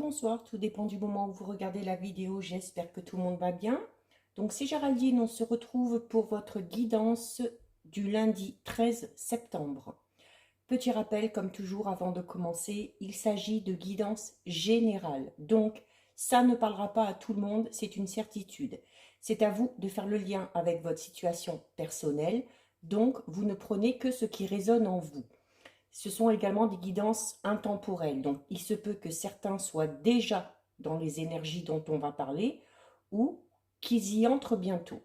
bonsoir, tout dépend du moment où vous regardez la vidéo, j'espère que tout le monde va bien. Donc c'est Géraldine, on se retrouve pour votre guidance du lundi 13 septembre. Petit rappel, comme toujours avant de commencer, il s'agit de guidance générale. Donc ça ne parlera pas à tout le monde, c'est une certitude. C'est à vous de faire le lien avec votre situation personnelle, donc vous ne prenez que ce qui résonne en vous. Ce sont également des guidances intemporelles. Donc, il se peut que certains soient déjà dans les énergies dont on va parler ou qu'ils y entrent bientôt.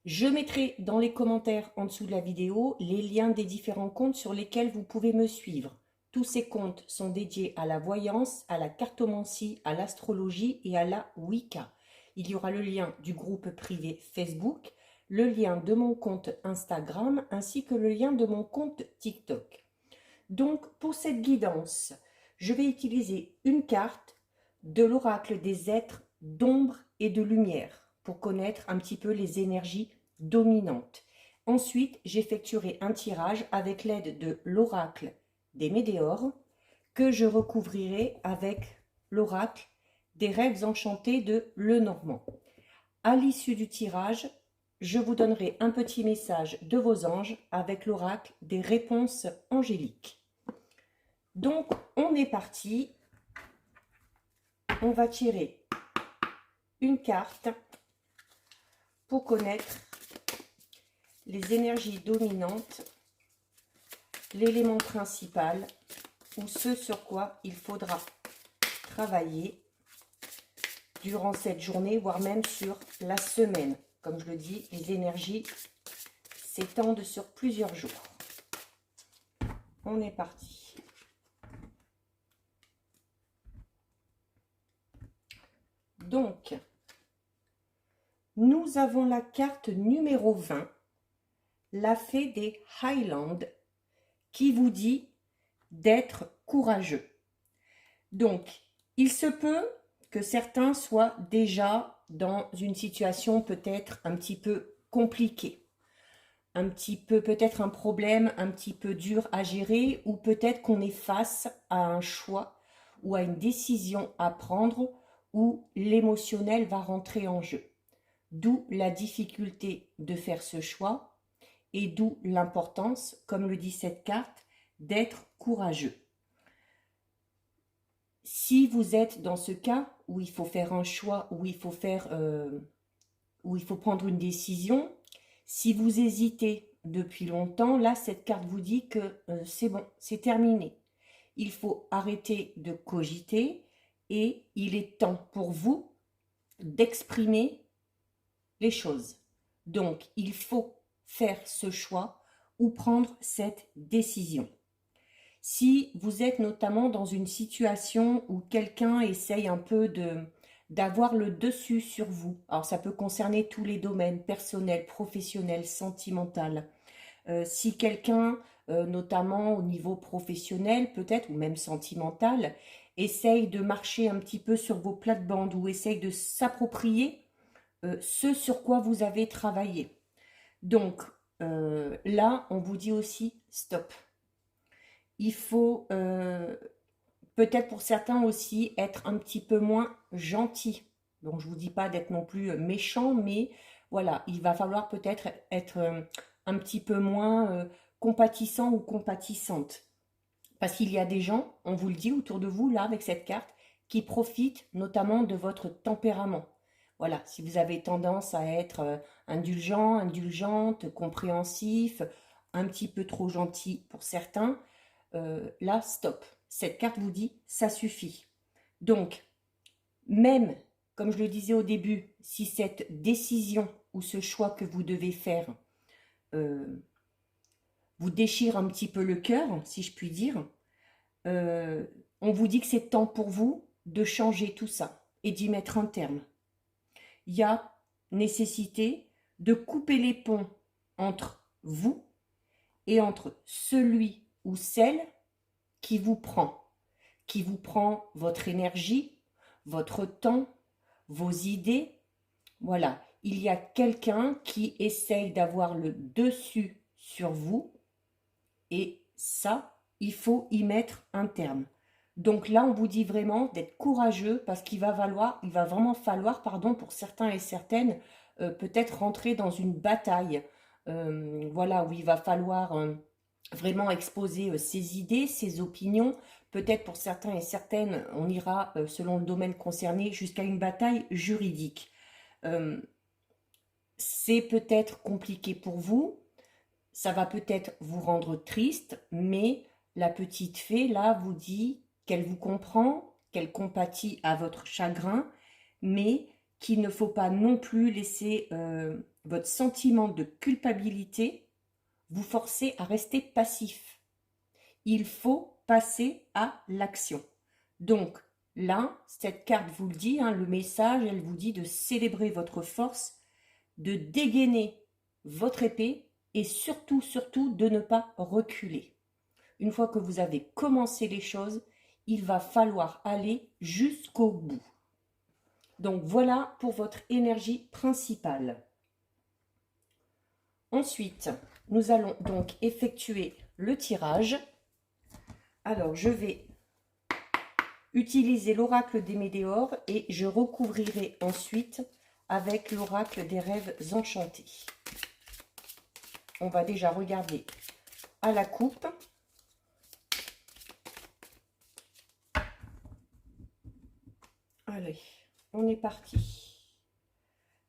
Je mettrai dans les commentaires en dessous de la vidéo les liens des différents comptes sur lesquels vous pouvez me suivre. Tous ces comptes sont dédiés à la voyance, à la cartomancie, à l'astrologie et à la Wicca. Il y aura le lien du groupe privé Facebook, le lien de mon compte Instagram ainsi que le lien de mon compte TikTok. Donc pour cette guidance, je vais utiliser une carte de l'oracle des êtres d'ombre et de lumière pour connaître un petit peu les énergies dominantes. Ensuite, j'effectuerai un tirage avec l'aide de l'oracle des Médéors que je recouvrirai avec l'oracle des rêves enchantés de Lenormand. À l'issue du tirage, je vous donnerai un petit message de vos anges avec l'oracle des réponses angéliques. Donc, on est parti. On va tirer une carte pour connaître les énergies dominantes, l'élément principal ou ce sur quoi il faudra travailler durant cette journée, voire même sur la semaine. Comme je le dis, les énergies s'étendent sur plusieurs jours. On est parti. Donc, nous avons la carte numéro 20, la fée des Highlands, qui vous dit d'être courageux. Donc, il se peut que certains soient déjà dans une situation peut-être un petit peu compliquée, un petit peu peut-être un problème un petit peu dur à gérer, ou peut-être qu'on est face à un choix ou à une décision à prendre où l'émotionnel va rentrer en jeu. D'où la difficulté de faire ce choix et d'où l'importance, comme le dit cette carte, d'être courageux. Si vous êtes dans ce cas où il faut faire un choix, où il faut prendre une décision, si vous hésitez depuis longtemps, là, cette carte vous dit que c'est bon, c'est terminé. Il faut arrêter de cogiter et il est temps pour vous d'exprimer les choses. Donc, il faut faire ce choix ou prendre cette décision. Si vous êtes notamment dans une situation où quelqu'un essaye un peu d'avoir le dessus sur vous, alors ça peut concerner tous les domaines, personnel, professionnel, sentimental. Si quelqu'un, notamment au niveau professionnel peut-être, ou même sentimental, essaye de marcher un petit peu sur vos plates-bandes ou essaye de s'approprier ce sur quoi vous avez travaillé. Donc là, on vous dit aussi stop. Il faut peut-être pour certains aussi être un petit peu moins gentil. Donc je ne vous dis pas d'être non plus méchant, mais voilà, il va falloir peut-être être un petit peu moins compatissant ou compatissante. Parce qu'il y a des gens, on vous le dit autour de vous, là, avec cette carte, qui profitent notamment de votre tempérament. Voilà, si vous avez tendance à être indulgent, indulgente, compréhensif, un petit peu trop gentil pour certains, là, stop. Cette carte vous dit, ça suffit. Donc, même, comme je le disais au début, si cette décision ou ce choix que vous devez faire vous déchire un petit peu le cœur, si je puis dire, on vous dit que c'est temps pour vous de changer tout ça et d'y mettre un terme. Il y a nécessité de couper les ponts entre vous et entre celui ou celle qui vous prend votre énergie, votre temps, vos idées. Voilà, il y a quelqu'un qui essaye d'avoir le dessus sur vous et ça, il faut y mettre un terme. Donc là, on vous dit vraiment d'être courageux parce qu'il va vraiment falloir, pardon, pour certains et certaines, peut-être rentrer dans une bataille. Voilà, où il va falloir vraiment exposer ses idées, ses opinions. Peut-être pour certains et certaines, on ira, selon le domaine concerné, jusqu'à une bataille juridique. Euh, c'est peut-être compliqué pour vous, ça va peut-être vous rendre triste, mais la petite fée, là, vous dit qu'elle vous comprend, qu'elle compatit à votre chagrin, mais qu'il ne faut pas non plus laisser votre sentiment de culpabilité vous forcer à rester passif. Il faut passer à l'action. Donc là, cette carte vous le dit, hein, le message, elle vous dit de célébrer votre force, de dégainer votre épée et surtout, surtout, de ne pas reculer. Une fois que vous avez commencé les choses, il va falloir aller jusqu'au bout. Donc voilà pour votre énergie principale. Ensuite, nous allons donc effectuer le tirage. Alors, je vais utiliser l'oracle des météores et je recouvrirai ensuite avec l'oracle des rêves enchantés. On va déjà regarder à la coupe. Allez, on est parti.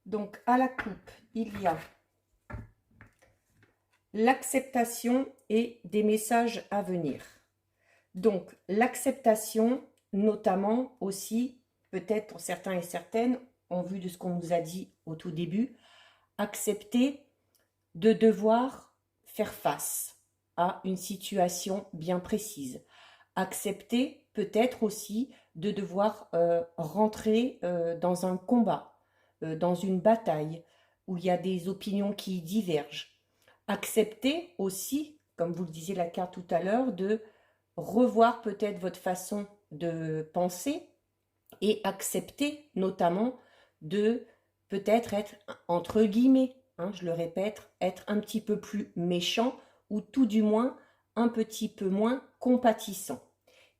Donc, à la coupe, il y a l'acceptation et des messages à venir. Donc, l'acceptation, notamment aussi, peut-être pour certains et certaines, en vue de ce qu'on nous a dit au tout début, accepter de devoir faire face à une situation bien précise. Accepter peut-être aussi de devoir rentrer dans un combat, dans une bataille où il y a des opinions qui divergent. Accepter aussi, comme vous le disiez la carte tout à l'heure, de revoir peut-être votre façon de penser et accepter notamment de peut-être être, entre guillemets, hein, je le répète, être un petit peu plus méchant ou tout du moins un petit peu moins compatissant.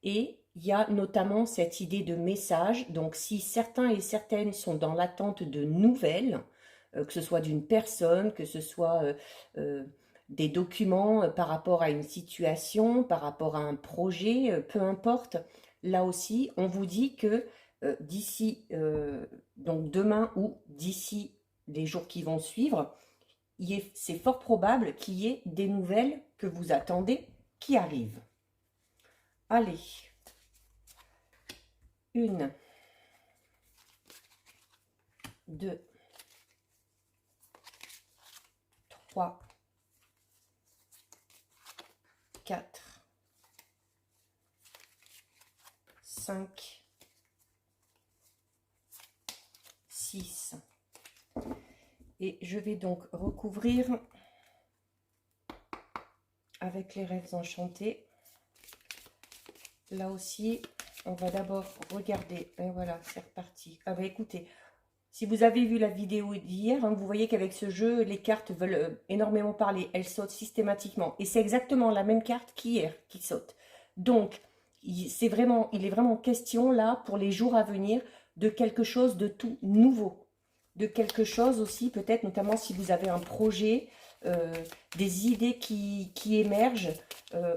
Et il y a notamment cette idée de message. Donc si certains et certaines sont dans l'attente de nouvelles, que ce soit d'une personne, que ce soit des documents par rapport à une situation, par rapport à un projet, peu importe, là aussi, on vous dit que d'ici, donc demain ou d'ici les jours qui vont suivre, c'est fort probable qu'il y ait des nouvelles que vous attendez qui arrivent. Allez, 1, 2, 3, 4, 5, 6. Et je vais donc recouvrir avec les rêves enchantés. Là aussi, on va d'abord regarder. Et voilà, c'est reparti. Ah bah écoutez, si vous avez vu la vidéo d'hier, hein, vous voyez qu'avec ce jeu, les cartes veulent énormément parler. Elles sautent systématiquement. Et c'est exactement la même carte qu'hier qui saute. Donc, il est vraiment question là, pour les jours à venir, de quelque chose de tout nouveau. De quelque chose aussi, peut-être, notamment si vous avez un projet, des idées qui émergent.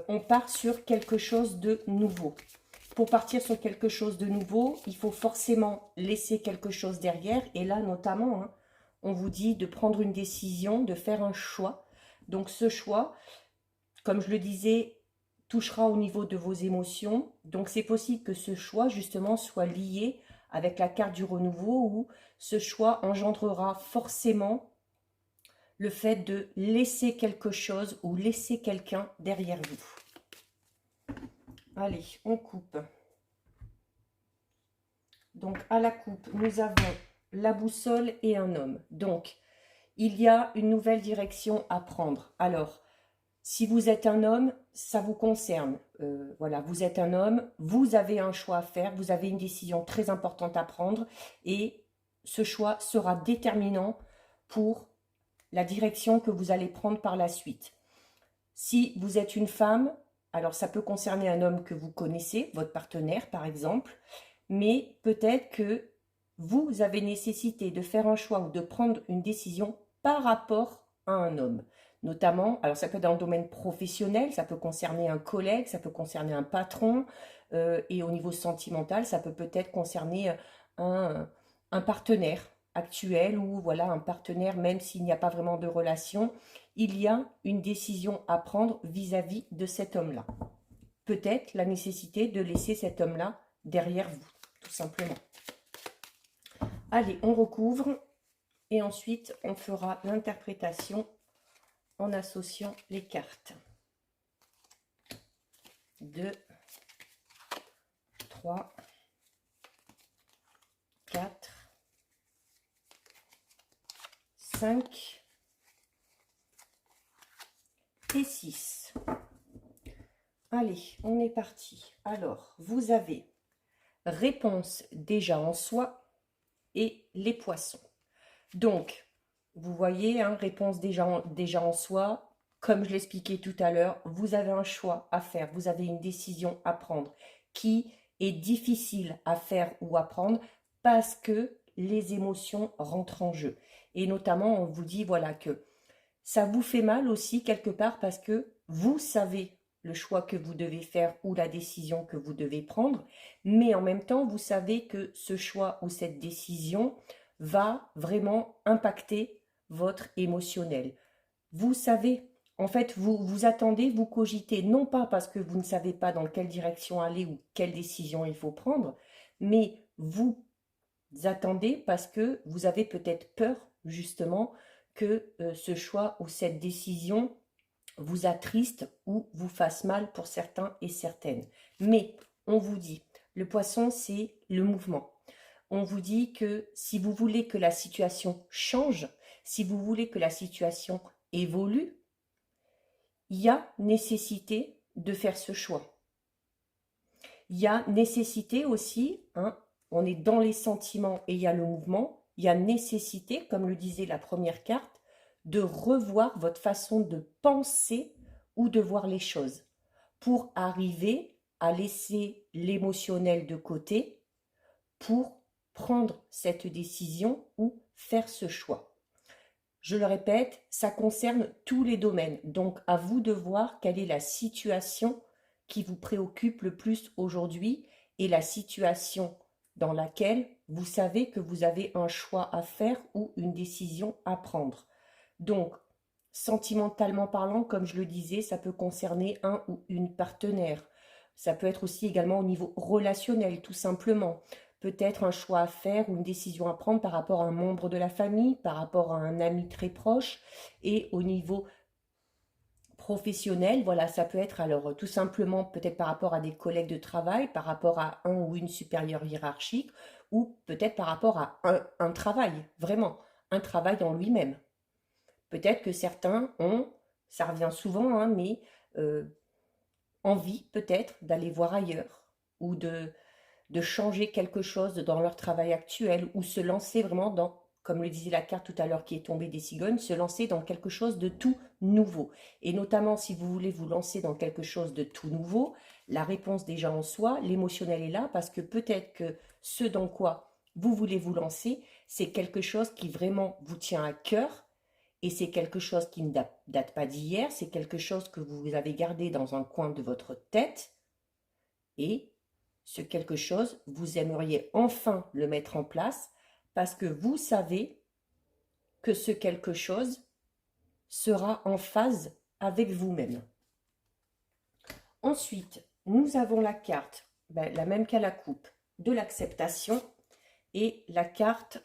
On part sur quelque chose de nouveau. Pour partir sur quelque chose de nouveau, il faut forcément laisser quelque chose derrière. Et là, notamment, hein, on vous dit de prendre une décision, de faire un choix. Donc ce choix, comme je le disais, touchera au niveau de vos émotions. Donc c'est possible que ce choix, justement, soit lié avec la carte du renouveau, où ce choix engendrera forcément le fait de laisser quelque chose ou laisser quelqu'un derrière vous. Allez, on coupe. Donc, à la coupe, nous avons la boussole et un homme. Donc, il y a une nouvelle direction à prendre. Alors, si vous êtes un homme, ça vous concerne. Voilà, vous êtes un homme, vous avez un choix à faire, vous avez une décision très importante à prendre et ce choix sera déterminant pour la direction que vous allez prendre par la suite. Si vous êtes une femme, Alors, ça peut concerner un homme que vous connaissez, votre partenaire par exemple, mais peut-être que vous avez nécessité de faire un choix ou de prendre une décision par rapport à un homme. Notamment, alors ça peut être dans le domaine professionnel, ça peut concerner un collègue, ça peut concerner un patron, et au niveau sentimental, ça peut peut-être concerner un, un partenaire actuel ou voilà un partenaire, même s'il n'y a pas vraiment de relation, il y a une décision à prendre vis-à-vis de cet homme-là. Peut-être la nécessité de laisser cet homme-là derrière vous, tout simplement. Allez, on recouvre et ensuite on fera l'interprétation en associant les cartes. 2, 3, 4, 5 et 6. Allez, on est parti. Alors, vous avez réponse déjà en soi et les poissons. Donc, vous voyez, hein, réponse déjà en soi. Comme je l'expliquais tout à l'heure, vous avez un choix à faire, vous avez une décision à prendre qui est difficile à faire ou à prendre parce que les émotions rentrent en jeu. Et notamment, on vous dit voilà que ça vous fait mal aussi quelque part parce que vous savez le choix que vous devez faire ou la décision que vous devez prendre, mais en même temps, vous savez que ce choix ou cette décision va vraiment impacter votre émotionnel. Vous savez, en fait, vous attendez, vous cogitez, non pas parce que vous ne savez pas dans quelle direction aller ou quelle décision il faut prendre, mais vous attendez parce que vous avez peut-être peur, justement, que ce choix ou cette décision vous attriste ou vous fasse mal pour certains et certaines. Mais on vous dit, le poisson, c'est le mouvement. On vous dit que si vous voulez que la situation change, si vous voulez que la situation évolue, il y a nécessité de faire ce choix. Il y a nécessité aussi, hein, on est dans les sentiments et il y a le mouvement, il y a nécessité, comme le disait la première carte, de revoir votre façon de penser ou de voir les choses pour arriver à laisser l'émotionnel de côté pour prendre cette décision ou faire ce choix. Je le répète, ça concerne tous les domaines, donc à vous de voir quelle est la situation qui vous préoccupe le plus aujourd'hui et la situation dans laquelle vous savez que vous avez un choix à faire ou une décision à prendre. Donc, sentimentalement parlant, comme je le disais, ça peut concerner un ou une partenaire. Ça peut être aussi également au niveau relationnel, tout simplement. Peut-être un choix à faire ou une décision à prendre par rapport à un membre de la famille, par rapport à un ami très proche. Et au niveau professionnel, voilà, ça peut être alors tout simplement peut-être par rapport à des collègues de travail, par rapport à un ou une supérieure hiérarchique, ou peut-être par rapport à un travail, vraiment, un travail en lui-même. Peut-être que certains ont, ça revient souvent, hein, mais envie peut-être d'aller voir ailleurs ou de changer quelque chose dans leur travail actuel ou se lancer vraiment dans, comme le disait la carte tout à l'heure qui est tombée des cigognes, se lancer dans quelque chose de tout nouveau. Et notamment si vous voulez vous lancer dans quelque chose de tout nouveau, la réponse déjà en soi, l'émotionnel est là parce que peut-être que ce dans quoi vous voulez vous lancer, c'est quelque chose qui vraiment vous tient à cœur. Et c'est quelque chose qui ne date pas d'hier, c'est quelque chose que vous avez gardé dans un coin de votre tête. Et ce quelque chose, vous aimeriez enfin le mettre en place parce que vous savez que ce quelque chose sera en phase avec vous-même. Ensuite, nous avons la carte, la même qu'à la coupe, de l'acceptation et la carte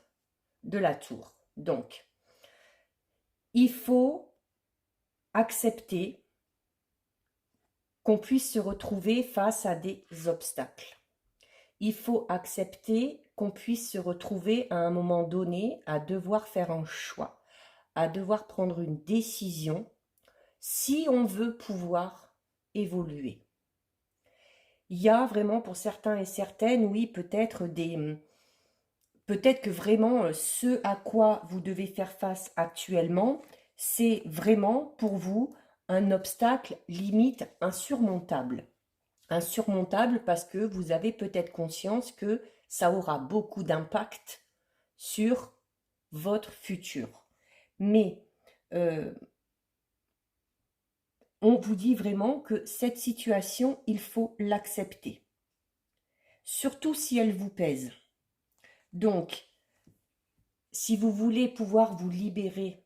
de la tour. Donc, il faut accepter qu'on puisse se retrouver face à des obstacles. Il faut accepter qu'on puisse se retrouver à un moment donné à devoir faire un choix, à devoir prendre une décision si on veut pouvoir évoluer. Il y a vraiment pour certains et certaines, oui, peut-être que vraiment ce à quoi vous devez faire face actuellement, c'est vraiment pour vous un obstacle limite insurmontable. Insurmontable parce que vous avez peut-être conscience que ça aura beaucoup d'impact sur votre futur. Mais on vous dit vraiment que cette situation, il faut l'accepter. Surtout si elle vous pèse. Donc, si vous voulez pouvoir vous libérer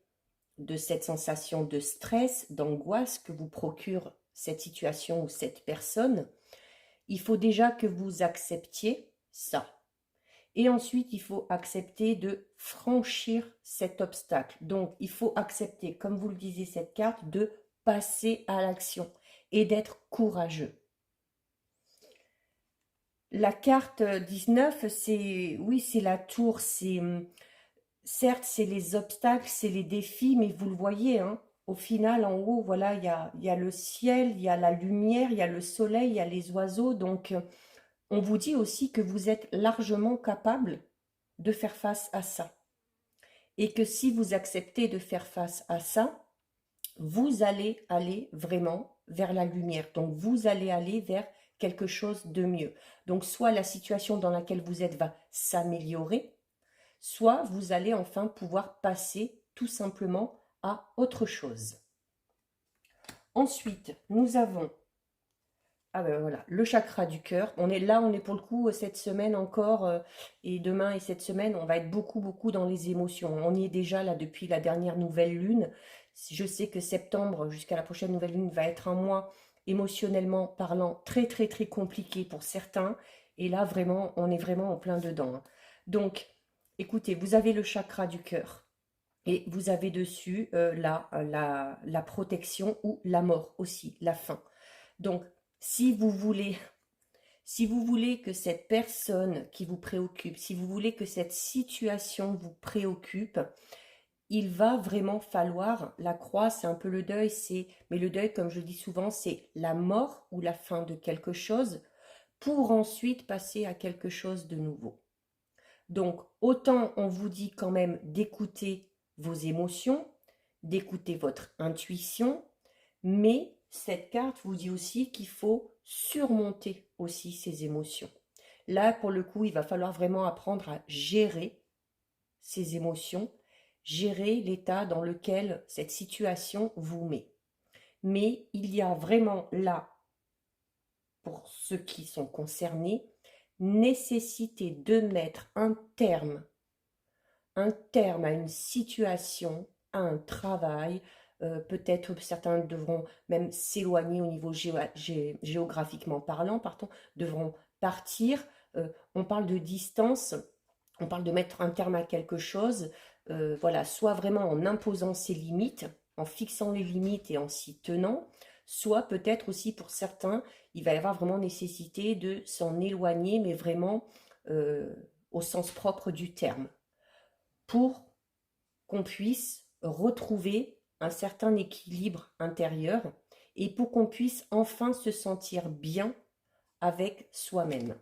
de cette sensation de stress, d'angoisse que vous procure cette situation ou cette personne, il faut déjà que vous acceptiez ça. Et ensuite, il faut accepter de franchir cet obstacle. Donc, il faut accepter, comme vous le disiez cette carte, de passer à l'action et d'être courageux. La carte 19, c'est oui, c'est la tour, c'est certes, c'est les obstacles, c'est les défis, mais vous le voyez, hein, au final, en haut, voilà, il y a le ciel, il y a la lumière, il y a le soleil, il y a les oiseaux. Donc, on vous dit aussi que vous êtes largement capable de faire face à ça. Et que si vous acceptez de faire face à ça, vous allez aller vraiment vers la lumière. Donc, vous allez aller vers quelque chose de mieux. Donc, soit la situation dans laquelle vous êtes va s'améliorer, soit vous allez enfin pouvoir passer tout simplement à autre chose. Ensuite, nous avons voilà, le chakra du cœur. On est pour le coup cette semaine encore et demain et cette semaine, on va être beaucoup dans les émotions. On y est déjà là depuis la dernière nouvelle lune. Je sais que septembre jusqu'à la prochaine nouvelle lune va être un mois émotionnellement parlant très compliqué pour certains. Et là vraiment, on est vraiment en plein dedans. Donc, écoutez, vous avez le chakra du cœur. Et vous avez dessus la protection ou la mort aussi, la fin. Donc, si vous voulez que cette personne qui vous préoccupe, si vous voulez que cette situation vous préoccupe, il va vraiment falloir, la croix c'est un peu le deuil, mais le deuil comme je dis souvent c'est la mort ou la fin de quelque chose pour ensuite passer à quelque chose de nouveau. Donc autant on vous dit quand même d'écouter vos émotions, d'écouter votre intuition, mais cette carte vous dit aussi qu'il faut surmonter aussi ces émotions. Là, pour le coup, il va falloir vraiment apprendre à gérer ces émotions, gérer l'état dans lequel cette situation vous met. Mais il y a vraiment là, pour ceux qui sont concernés, nécessité de mettre un terme à une situation, à un travail. Peut-être certains devront même s'éloigner au niveau géographiquement parlant, devront partir. On parle de distance, on parle de mettre un terme à quelque chose, voilà, soit vraiment en imposant ses limites, en fixant les limites et en s'y tenant, soit peut-être aussi pour certains, il va y avoir vraiment nécessité de s'en éloigner, mais vraiment au sens propre du terme, pour qu'on puisse retrouver un certain équilibre intérieur et pour qu'on puisse enfin se sentir bien avec soi-même.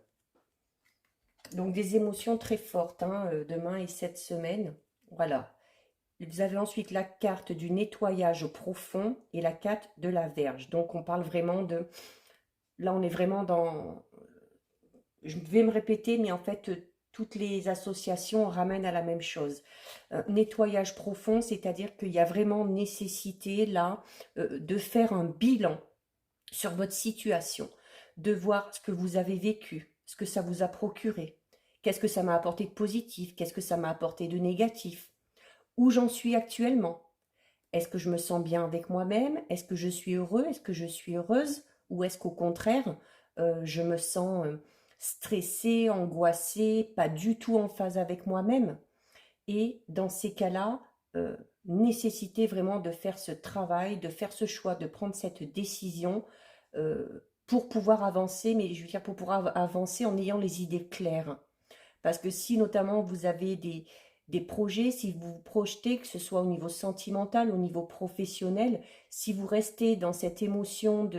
Donc des émotions très fortes, hein, demain et cette semaine. Voilà. Vous avez ensuite la carte du nettoyage profond et la carte de la Vierge. Donc on parle vraiment de... Là on est vraiment dans... Je vais me répéter, mais en fait toutes les associations ramènent à la même chose. Nettoyage profond, c'est-à-dire qu'il y a vraiment nécessité là de faire un bilan sur votre situation, de voir ce que vous avez vécu, ce que ça vous a procuré, qu'est-ce que ça m'a apporté de positif, qu'est-ce que ça m'a apporté de négatif, où j'en suis actuellement. Est-ce que je me sens bien avec moi-même? Est-ce que je suis heureux? Est-ce que je suis heureuse? Ou est-ce qu'au contraire, je me sens stressée, angoissée, pas du tout en phase avec moi-même? Et dans ces cas-là, nécessité vraiment de faire ce travail, de faire ce choix, de prendre cette décision pour pouvoir avancer, mais je veux dire pour pouvoir avancer en ayant les idées claires. Parce que si notamment vous avez des projets, si vous vous projetez, que ce soit au niveau sentimental, au niveau professionnel, si vous restez dans cette émotion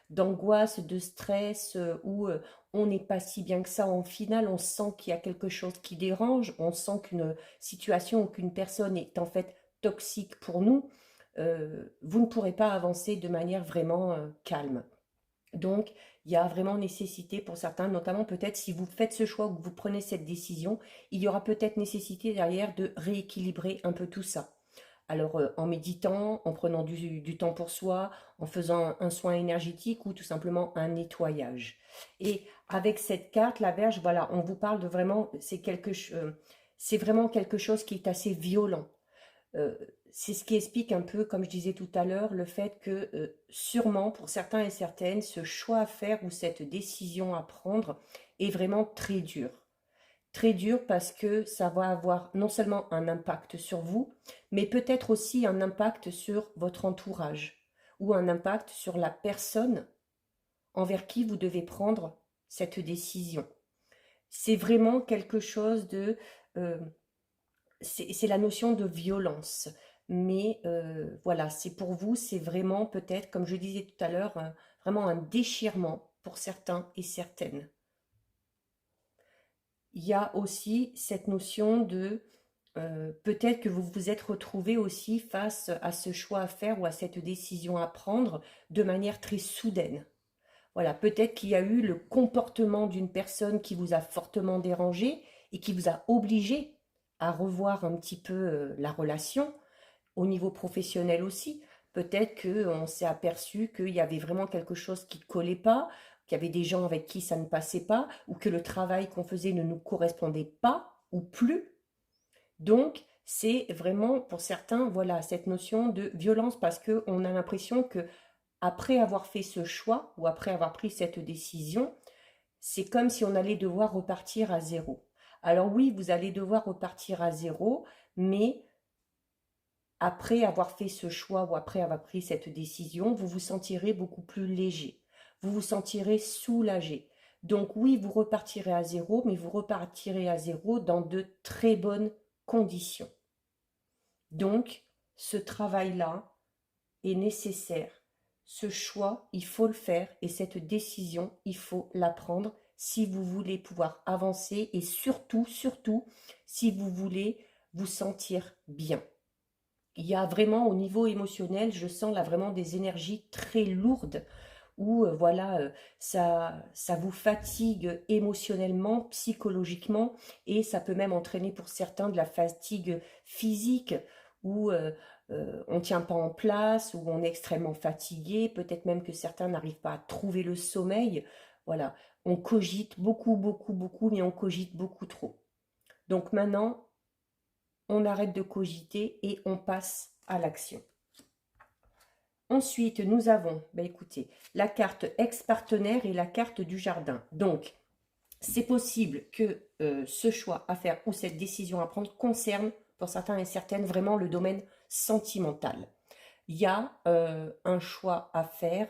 d'angoisse, de stress, où on n'est pas si bien que ça, en final, on sent qu'il y a quelque chose qui dérange, on sent qu'une situation ou qu'une personne est en fait toxique pour nous, vous ne pourrez pas avancer de manière vraiment calme. Donc, il y a vraiment nécessité pour certains, notamment peut-être si vous faites ce choix ou que vous prenez cette décision, il y aura peut-être nécessité derrière de rééquilibrer un peu tout ça. Alors, en méditant, en prenant du temps pour soi, en faisant un soin énergétique ou tout simplement un nettoyage. Et avec cette carte, la Vierge, voilà, on vous parle de vraiment, c'est vraiment quelque chose qui est assez violent. Euh, c'est ce qui explique un peu, comme je disais tout à l'heure, le fait que sûrement pour certains et certaines, ce choix à faire ou cette décision à prendre est vraiment très dur. Très dur parce que ça va avoir non seulement un impact sur vous, mais peut-être aussi un impact sur votre entourage ou un impact sur la personne envers qui vous devez prendre cette décision. C'est vraiment quelque chose de... euh, c'est la notion de violence. Mais voilà, c'est pour vous, c'est vraiment peut-être, comme je disais tout à l'heure, vraiment un déchirement pour certains et certaines. Il y a aussi cette notion de peut-être que vous vous êtes retrouvé aussi face à ce choix à faire ou à cette décision à prendre de manière très soudaine. Voilà, peut-être qu'il y a eu le comportement d'une personne qui vous a fortement dérangé et qui vous a obligé à revoir un petit peu la relation, au niveau professionnel aussi. Peut-être qu'on s'est aperçu qu'il y avait vraiment quelque chose qui ne collait pas, qu'il y avait des gens avec qui ça ne passait pas, ou que le travail qu'on faisait ne nous correspondait pas ou plus. Donc, c'est vraiment pour certains, voilà, cette notion de violence parce qu'on a l'impression que après avoir fait ce choix ou après avoir pris cette décision, c'est comme si on allait devoir repartir à zéro. Alors oui, vous allez devoir repartir à zéro, mais après avoir fait ce choix ou après avoir pris cette décision, vous vous sentirez beaucoup plus léger. Vous vous sentirez soulagé. Donc oui, vous repartirez à zéro, mais vous repartirez à zéro dans de très bonnes conditions. Donc, ce travail-là est nécessaire. Ce choix, il faut le faire et cette décision, il faut la prendre si vous voulez pouvoir avancer et surtout, surtout, si vous voulez vous sentir bien. Il y a vraiment au niveau émotionnel, je sens là vraiment des énergies très lourdes où voilà, ça vous fatigue émotionnellement, psychologiquement et ça peut même entraîner pour certains de la fatigue physique où on ne tient pas en place, où on est extrêmement fatigué, peut-être même que certains n'arrivent pas à trouver le sommeil. Voilà, on cogite beaucoup, beaucoup, beaucoup, mais on cogite beaucoup trop. Donc maintenant, on arrête de cogiter et on passe à l'action. Ensuite, nous avons, écoutez, la carte ex-partenaire et la carte du jardin. Donc, c'est possible que ce choix à faire ou cette décision à prendre concerne, pour certains et certaines, vraiment le domaine sentimental. Il y a un choix à faire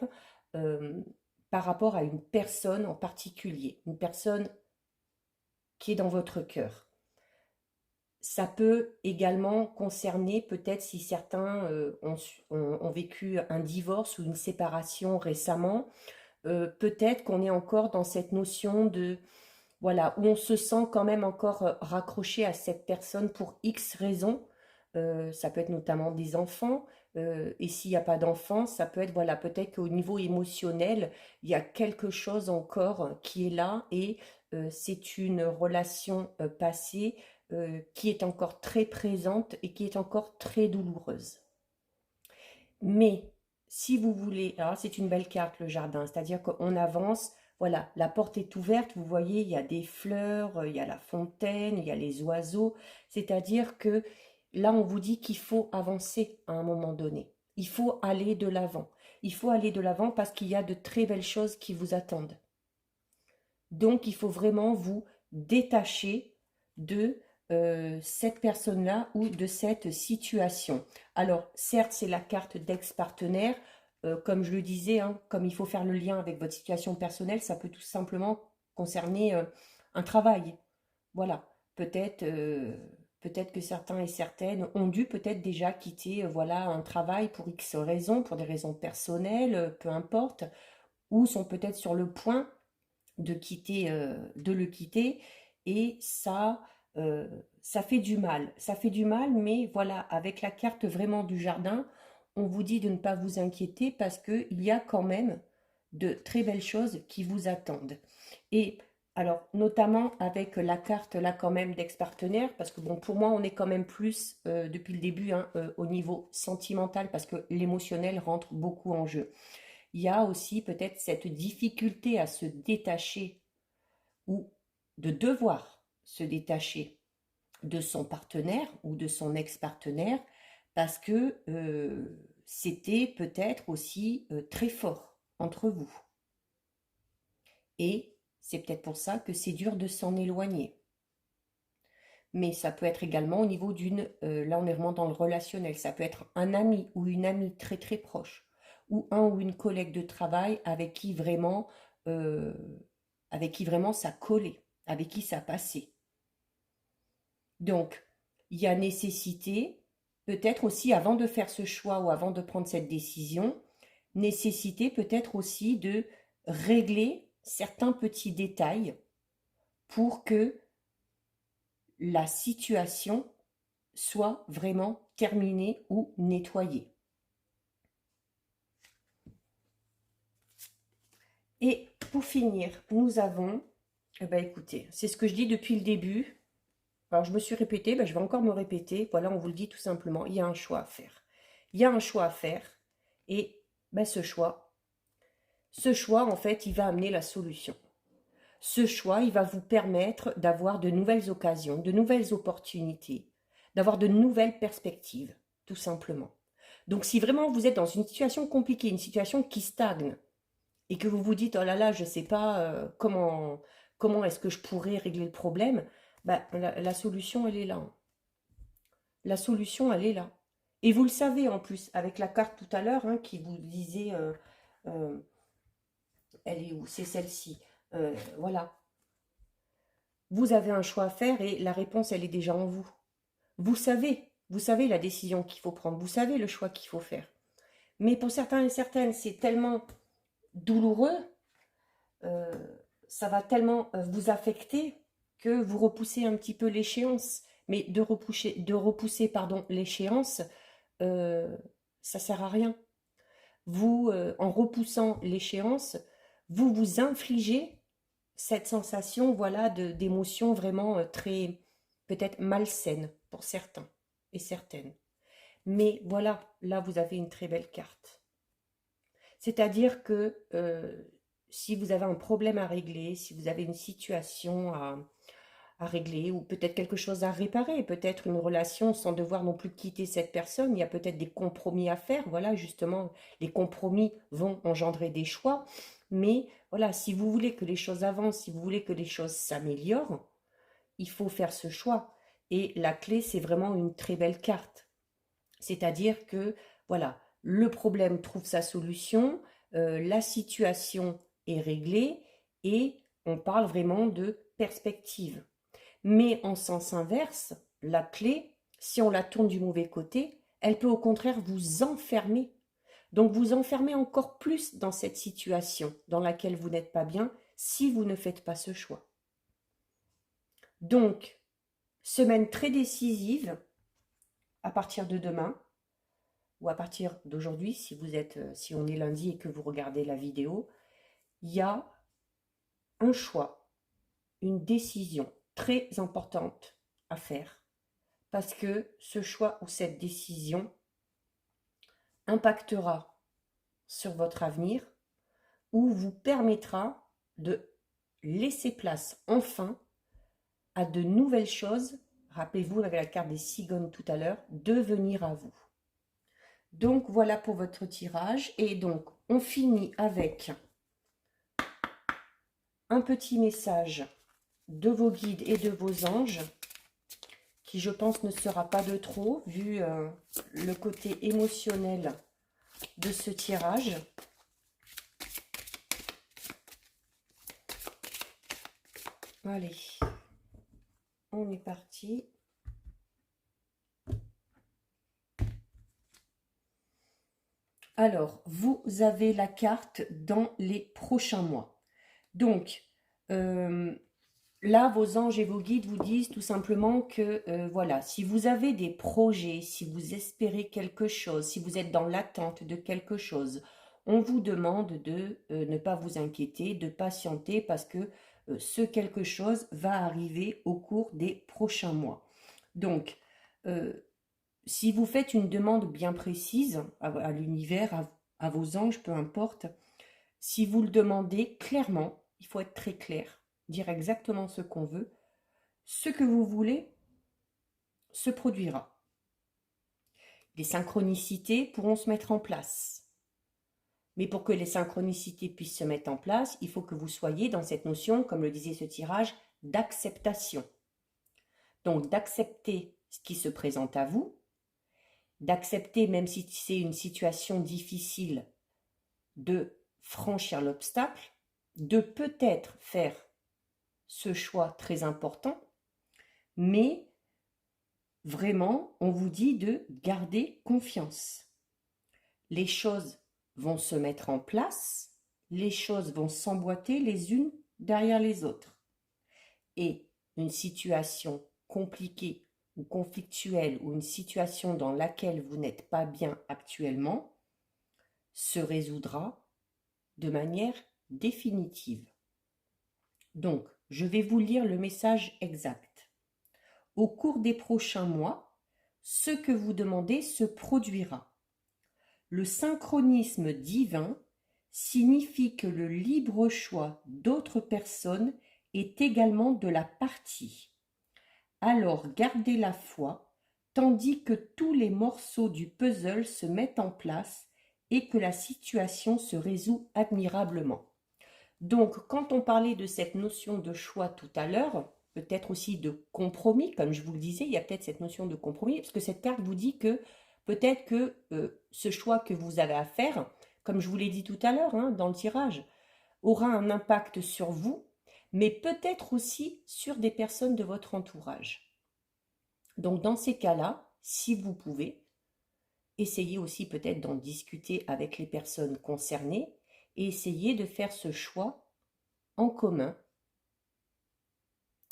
euh, par rapport à une personne en particulier, une personne qui est dans votre cœur. Ça peut également concerner peut-être si certains ont vécu un divorce ou une séparation récemment, peut-être qu'on est encore dans cette notion de, voilà, où on se sent quand même encore raccroché à cette personne pour X raisons. Ça peut être notamment des enfants, et s'il n'y a pas d'enfants, ça peut être, voilà, peut-être qu'au niveau émotionnel, il y a quelque chose encore qui est là et c'est une relation passée qui est encore très présente et qui est encore très douloureuse. Mais si vous voulez, alors c'est une belle carte le jardin, c'est-à-dire qu'on avance, voilà, la porte est ouverte, vous voyez, il y a des fleurs, il y a la fontaine, il y a les oiseaux, c'est-à-dire que là on vous dit qu'il faut avancer à un moment donné, il faut aller de l'avant, il faut aller de l'avant parce qu'il y a de très belles choses qui vous attendent. Donc, il faut vraiment vous détacher de cette personne-là ou de cette situation. Alors, certes, c'est la carte d'ex-partenaire. Comme je le disais, hein, comme il faut faire le lien avec votre situation personnelle, ça peut tout simplement concerner un travail. Voilà. Peut-être que certains et certaines ont dû peut-être déjà quitter voilà, un travail pour X raisons, pour des raisons personnelles, peu importe, ou sont peut-être sur le point de le quitter et ça fait du mal. Ça fait du mal, mais voilà, avec la carte vraiment du jardin, on vous dit de ne pas vous inquiéter parce qu'il y a quand même de très belles choses qui vous attendent. Et alors, notamment avec la carte là quand même d'ex-partenaire, parce que bon, pour moi, on est quand même plus depuis le début hein, au niveau sentimental, parce que l'émotionnel rentre beaucoup en jeu. Il y a aussi peut-être cette difficulté à se détacher ou de devoir se détacher de son partenaire ou de son ex-partenaire, parce que c'était peut-être aussi très fort entre vous. Et c'est peut-être pour ça que c'est dur de s'en éloigner. Mais ça peut être également au niveau d'une... là, on est vraiment dans le relationnel. Ça peut être un ami ou une amie très très proche. Ou un ou une collègue de travail euh, avec qui vraiment ça collait, avec qui ça passait. Donc, il y a nécessité, peut-être aussi avant de faire ce choix ou avant de prendre cette décision, nécessité peut-être aussi de régler certains petits détails pour que la situation soit vraiment terminée ou nettoyée. Et pour finir, nous avons, écoutez, c'est ce que je dis depuis le début. Alors je me suis répétée, je vais encore me répéter. Voilà, on vous le dit tout simplement, il y a un choix à faire. Il y a un choix à faire et ce choix, en fait, il va amener la solution. Ce choix, il va vous permettre d'avoir de nouvelles occasions, de nouvelles opportunités, d'avoir de nouvelles perspectives, tout simplement. Donc si vraiment vous êtes dans une situation compliquée, une situation qui stagne, et que vous vous dites, oh là là, je ne sais pas comment est-ce que je pourrais régler le problème, la solution, elle est là. La solution, elle est là. Et vous le savez en plus, avec la carte tout à l'heure hein, qui vous disait, euh, elle est où? C'est celle-ci. Voilà. Vous avez un choix à faire et la réponse, elle est déjà en vous. Vous savez la décision qu'il faut prendre, vous savez le choix qu'il faut faire. Mais pour certains et certaines, c'est tellement douloureux, euh, ça va tellement vous affecter que vous repoussez un petit peu l'échéance. Mais de repousser l'échéance, ça sert à rien. Vous, en repoussant l'échéance, vous vous infligez cette sensation, voilà, d'émotion vraiment très, peut-être malsaine pour certains et certaines. Mais voilà, là, vous avez une très belle carte. C'est-à-dire que si vous avez un problème à régler, si vous avez une situation à régler ou peut-être quelque chose à réparer, peut-être une relation sans devoir non plus quitter cette personne, il y a peut-être des compromis à faire. Voilà, justement, les compromis vont engendrer des choix. Mais voilà, si vous voulez que les choses avancent, si vous voulez que les choses s'améliorent, il faut faire ce choix. Et la clé, c'est vraiment une très belle carte. C'est-à-dire que, voilà, le problème trouve sa solution, la situation est réglée et on parle vraiment de perspective. Mais en sens inverse, la clé, si on la tourne du mauvais côté, elle peut au contraire vous enfermer. Donc vous enfermez encore plus dans cette situation dans laquelle vous n'êtes pas bien si vous ne faites pas ce choix. Donc, semaine très décisive à partir de demain ou à partir d'aujourd'hui, si on est lundi et que vous regardez la vidéo, il y a un choix, une décision très importante à faire parce que ce choix ou cette décision impactera sur votre avenir ou vous permettra de laisser place enfin à de nouvelles choses. Rappelez-vous, avec la carte des cigognes tout à l'heure, de venir à vous. Donc voilà pour votre tirage et donc on finit avec un petit message de vos guides et de vos anges qui je pense ne sera pas de trop vu le côté émotionnel de ce tirage. Allez, on est parti. Alors, vous avez la carte dans les prochains mois. Donc, Là, vos anges et vos guides vous disent tout simplement que, voilà, si vous avez des projets, si vous espérez quelque chose, si vous êtes dans l'attente de quelque chose, on vous demande de ne pas vous inquiéter, de patienter parce que ce quelque chose va arriver au cours des prochains mois. Donc, euh, si vous faites une demande bien précise à l'univers, à vos anges, peu importe, si vous le demandez clairement, il faut être très clair, dire exactement ce qu'on veut, ce que vous voulez se produira. Les synchronicités pourront se mettre en place. Mais pour que les synchronicités puissent se mettre en place, il faut que vous soyez dans cette notion, comme le disait ce tirage, d'acceptation. Donc d'accepter ce qui se présente à vous, d'accepter, même si c'est une situation difficile, de franchir l'obstacle, de peut-être faire ce choix très important, mais vraiment, on vous dit de garder confiance. Les choses vont se mettre en place, les choses vont s'emboîter les unes derrière les autres. Et une situation compliquée ou conflictuelle ou une situation dans laquelle vous n'êtes pas bien actuellement se résoudra de manière définitive. Donc, je vais vous lire le message exact. Au cours des prochains mois, ce que vous demandez se produira. Le synchronisme divin signifie que le libre choix d'autres personnes est également de la partie. Alors gardez la foi, tandis que tous les morceaux du puzzle se mettent en place et que la situation se résout admirablement. Donc, quand on parlait de cette notion de choix tout à l'heure, peut-être aussi de compromis, comme je vous le disais, il y a peut-être cette notion de compromis, parce que cette carte vous dit que peut-être que ce choix que vous avez à faire, comme je vous l'ai dit tout à l'heure dans le tirage, aura un impact sur vous, mais peut-être aussi sur des personnes de votre entourage. Donc, dans ces cas-là, si vous pouvez, essayez aussi peut-être d'en discuter avec les personnes concernées et essayez de faire ce choix en commun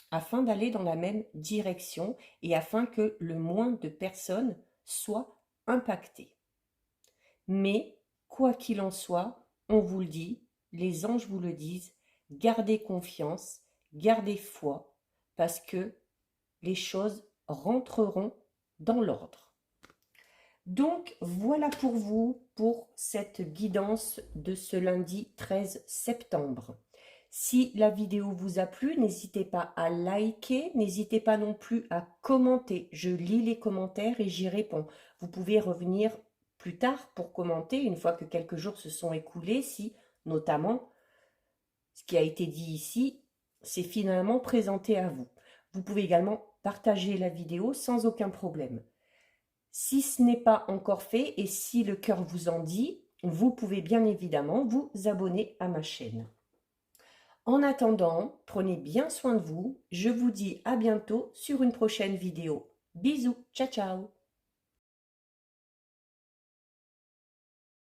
afin d'aller dans la même direction et afin que le moins de personnes soient impactées. Mais, quoi qu'il en soit, on vous le dit, les anges vous le disent, gardez confiance, gardez foi, parce que les choses rentreront dans l'ordre. Donc, voilà pour vous, pour cette guidance de ce lundi 13 septembre. Si la vidéo vous a plu, n'hésitez pas à liker, n'hésitez pas non plus à commenter. Je lis les commentaires et j'y réponds. Vous pouvez revenir plus tard pour commenter, une fois que quelques jours se sont écoulés, si notamment ce qui a été dit ici, c'est finalement présenté à vous. Vous pouvez également partager la vidéo sans aucun problème. Si ce n'est pas encore fait et si le cœur vous en dit, vous pouvez bien évidemment vous abonner à ma chaîne. En attendant, prenez bien soin de vous. Je vous dis à bientôt sur une prochaine vidéo. Bisous, ciao ciao.